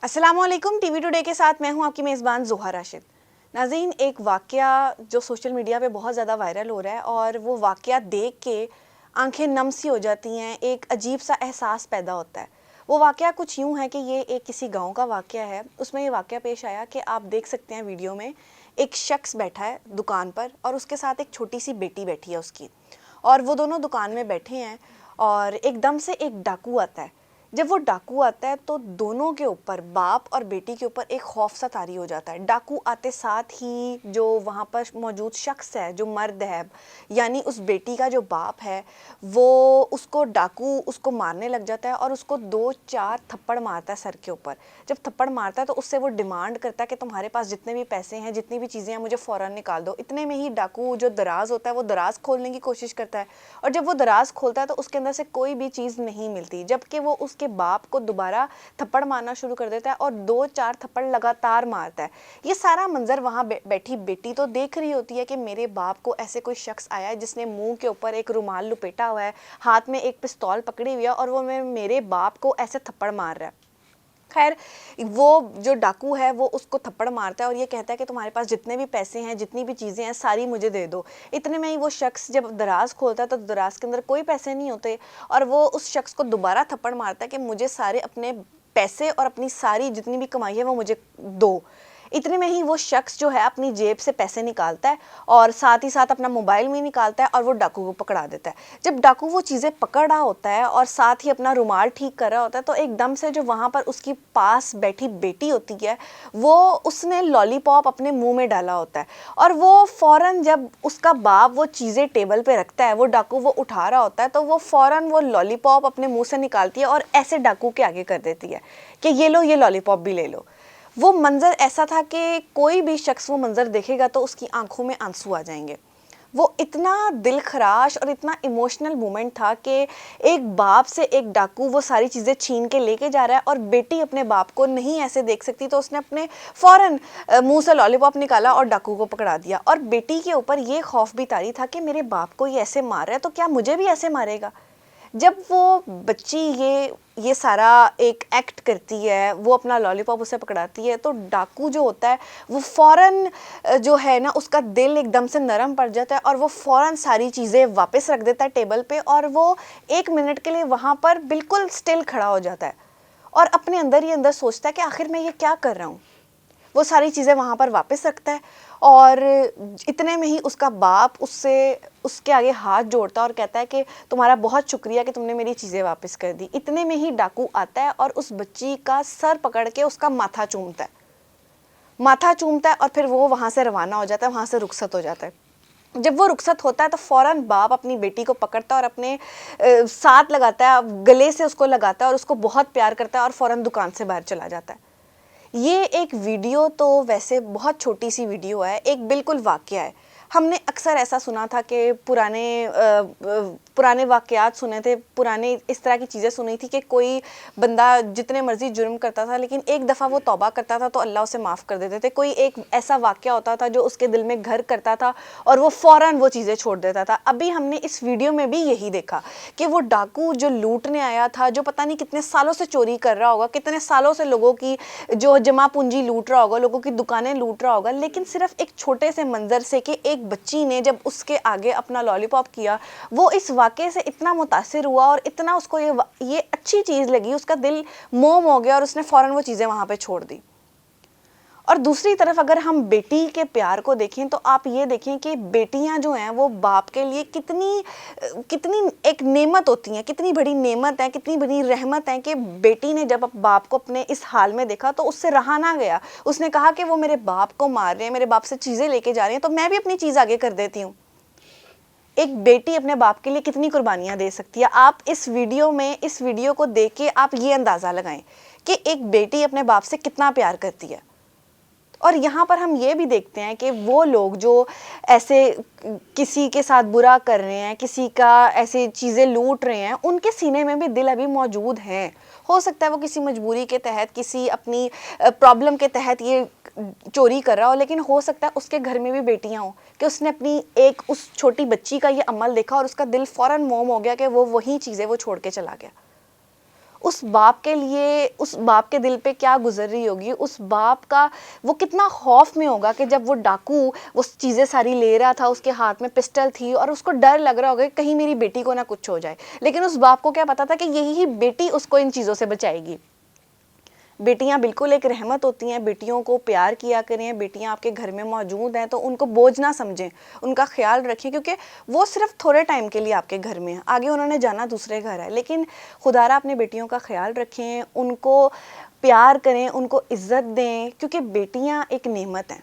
अस्सलाम वालेकुम। TV today के साथ मैं हूं आपकी मेज़बान ज़ोहा राशिद। नाज़रीन, एक वाक़या जो सोशल मीडिया पे बहुत ज़्यादा वायरल हो रहा है और वो वाक़या देख के आंखें नम सी हो जाती हैं, एक अजीब सा एहसास पैदा होता है। वो वाक़या कुछ यूँ है कि ये एक किसी गांव का वाक़या है। उसमें ये वाक़या पेश आया कि आप देख सकते हैं वीडियो में, एक शख्स बैठा है दुकान पर और उसके साथ एक छोटी सी बेटी बैठी है उसकी, और वो दोनों दुकान में बैठे हैं और एकदम से एक डाकू आता है। जब वो डाकू आता है तो दोनों के ऊपर, बाप और बेटी के ऊपर, एक खौफ सा तारी हो जाता है। डाकू आते साथ ही जो वहाँ पर मौजूद शख्स है, जो मर्द है, यानी उस बेटी का जो बाप है, वो डाकू उसको मारने लग जाता है और उसको 2-4 थप्पड़ मारता है सर के ऊपर। जब थप्पड़ मारता है तो उससे वो डिमांड करता है कि तुम्हारे पास जितने भी पैसे हैं, जितनी भी चीज़ें हैं, मुझे फ़ौरन निकाल दो। इतने में ही डाकू जो दराज़ होता है वो दराज़ खोलने की कोशिश करता है, और जब वो दराज़ खोलता है तो उसके अंदर से कोई भी चीज़ नहीं मिलती, जबकि वो उसके बाप को दोबारा थप्पड़ मारना शुरू कर देता है और 2-4 थप्पड़ लगातार मारता है। ये सारा मंजर वहाँ बैठी बेटी तो देख रही होती है कि मेरे बाप को ऐसे कोई शख्स आया है जिसने मुंह के ऊपर एक रुमाल लपेटा हुआ है, हाथ में एक पिस्तौल पकड़ी हुई है और वो मेरे बाप को ऐसे थप्पड़ मार रहा है। खैर, वो जो डाकू है वो उसको थप्पड़ मारता है और ये कहता है कि तुम्हारे पास जितने भी पैसे हैं, जितनी भी चीज़ें हैं, सारी मुझे दे दो। इतने में ही वो शख्स जब दराज खोलता है तो दराज के अंदर कोई पैसे नहीं होते, और वो उस शख्स को दोबारा थप्पड़ मारता है कि मुझे सारे अपने पैसे और अपनी सारी जितनी भी कमाई है वो मुझे दो। इतने में ही वो शख्स जो है अपनी जेब से पैसे निकालता है और साथ ही साथ अपना मोबाइल भी निकालता है और वो डाकू को पकड़ा देता है। जब डाकू वो चीज़ें पकड़ रहा होता है और साथ ही अपना रुमाल ठीक कर रहा होता है तो एकदम से जो वहाँ पर उसकी पास बैठी बेटी होती है, वो उसने लॉलीपॉप अपने मुंह में डाला होता है, और वो फ़ौरन जब उसका बाप वो चीज़ें टेबल पे रखता है, वो डाकू वो उठा रहा होता है, तो वो फ़ौरन वो लॉलीपॉप अपने मुंह से निकालती है और ऐसे डाकू के आगे कर देती है कि ये लो, ये लॉलीपॉप भी ले लो। वो मंज़र ऐसा था कि कोई भी शख्स वो मंज़र देखेगा तो उसकी आंखों में आंसू आ जाएंगे। वो इतना दिल खराश और इतना इमोशनल मोमेंट था कि एक बाप से एक डाकू वो सारी चीज़ें छीन के लेके जा रहा है और बेटी अपने बाप को नहीं ऐसे देख सकती, तो उसने अपने फ़ौरन मुंह से लॉलीपॉप निकाला और डाकू को पकड़ा दिया। और बेटी के ऊपर ये खौफ भी तारी था कि मेरे बाप को ये ऐसे मार रहा है तो क्या मुझे भी ऐसे मारेगा। जब वो बच्ची ये सारा एक एक्ट करती है, वो अपना लॉलीपॉप उसे पकड़ाती है, तो डाकू जो होता है वो फ़ौरन जो है ना, उसका दिल एकदम से नरम पड़ जाता है और वो फ़ौरन सारी चीज़ें वापस रख देता है टेबल पे, और वो 1 मिनट के लिए वहाँ पर बिल्कुल स्टिल खड़ा हो जाता है और अपने अंदर ही अंदर सोचता है कि आखिर मैं ये क्या कर रहा हूँ। वो सारी चीज़ें वहाँ पर वापस रखता है और इतने में ही उसका बाप उसके आगे हाथ जोड़ता है और कहता है कि तुम्हारा बहुत शुक्रिया कि तुमने मेरी चीज़ें वापस कर दी। इतने में ही डाकू आता है और उस बच्ची का सर पकड़ के उसका माथा चूमता है और फिर वो वहाँ से रवाना हो जाता है, वहाँ से रुखसत हो जाता है। जब वो रुखसत होता है तो फ़ौरन बाप अपनी बेटी को पकड़ता है और अपने साथ लगाता है, गले से उसको लगाता है और उसको बहुत प्यार करता है और फ़ौरन दुकान से बाहर चला जाता है। ये एक वीडियो तो वैसे बहुत छोटी सी वीडियो है, एक बिल्कुल वाक़या है। हमने अक्सर ऐसा सुना था कि पुराने वाक़यात सुने थे, पुराने इस तरह की चीज़ें सुनी थी कि कोई बंदा जितने मर्ज़ी जुर्म करता था लेकिन एक दफ़ा वो तौबा करता था तो अल्लाह उसे माफ़ कर देते थे। कोई एक ऐसा वाक़या होता था जो उसके दिल में घर करता था और वो फ़ौरन वो चीज़ें छोड़ देता था। अभी हमने इस वीडियो में भी यही देखा कि वो डाकू जो लूटने आया था, जो पता नहीं कितने सालों से चोरी कर रहा होगा, कितने सालों से लोगों की जो जमा पूंजी लूट रहा होगा, लोगों की दुकानें लूट रहा होगा, लेकिन सिर्फ एक छोटे से मंजर से कि एक बच्ची ने जब उसके आगे अपना लॉलीपॉप किया, वो इस वाक़े से इतना मुतासिर हुआ और इतना उसको ये अच्छी चीज़ लगी, उसका दिल मोम हो गया और उसने फ़ौरन वो चीज़ें वहाँ पे छोड़ दी। और दूसरी तरफ अगर हम बेटी के प्यार को देखें तो आप ये देखें कि बेटियां जो हैं वो बाप के लिए कितनी कितनी एक नेमत होती हैं, कितनी बड़ी नेमत है, कितनी बड़ी रहमत है कि बेटी ने जब बाप को अपने इस हाल में देखा तो उससे रहा ना गया। उसने कहा कि वो मेरे बाप को मार रहे हैं, मेरे बाप से चीज़ें लेके जा रहे हैं, तो मैं भी अपनी चीज़ आगे कर देती हूँ। एक बेटी अपने बाप के लिए कितनी कुर्बानियाँ दे सकती है। आप इस वीडियो को देख के आप ये अंदाज़ा लगाएं कि एक बेटी अपने बाप से कितना प्यार करती है। और यहाँ पर हम ये भी देखते हैं कि वो लोग जो ऐसे किसी के साथ बुरा कर रहे हैं, किसी का ऐसे चीज़ें लूट रहे हैं, उनके सीने में भी दिल अभी मौजूद हैं। हो सकता है वो किसी मजबूरी के तहत, किसी अपनी प्रॉब्लम के तहत ये चोरी कर रहा हो, लेकिन हो सकता है उसके घर में भी बेटियां हों कि उसने अपनी एक उस छोटी बच्ची का ये अमल देखा और उसका दिल फ़ौरन मोम हो गया कि वो वही चीज़ें वो छोड़ के चला गया। اس باپ کے لیے، اس باپ کے دل پہ کیا گزر رہی ہوگی، اس باپ کا وہ کتنا خوف میں ہوگا کہ جب وہ ڈاکو وہ چیزیں ساری لے رہا تھا، اس کے ہاتھ میں پسٹل تھی اور اس کو ڈر لگ رہا ہوگا کہ کہیں میری بیٹی کو نہ کچھ ہو جائے، لیکن اس باپ کو کیا پتا تھا کہ یہی بیٹی اس کو ان چیزوں سے بچائے گی۔ بیٹیاں بالکل ایک رحمت ہوتی ہیں، بیٹیوں کو پیار کیا کریں، بیٹیاں آپ کے گھر میں موجود ہیں تو ان کو بوجھ نہ سمجھیں، ان کا خیال رکھیں، کیونکہ وہ صرف تھوڑے ٹائم کے لیے آپ کے گھر میں ہیں، آگے انہوں نے جانا دوسرے گھر ہے، لیکن خدا را اپنے بیٹیوں کا خیال رکھیں، ان کو پیار کریں، ان کو عزت دیں، کیونکہ بیٹیاں ایک نعمت ہیں۔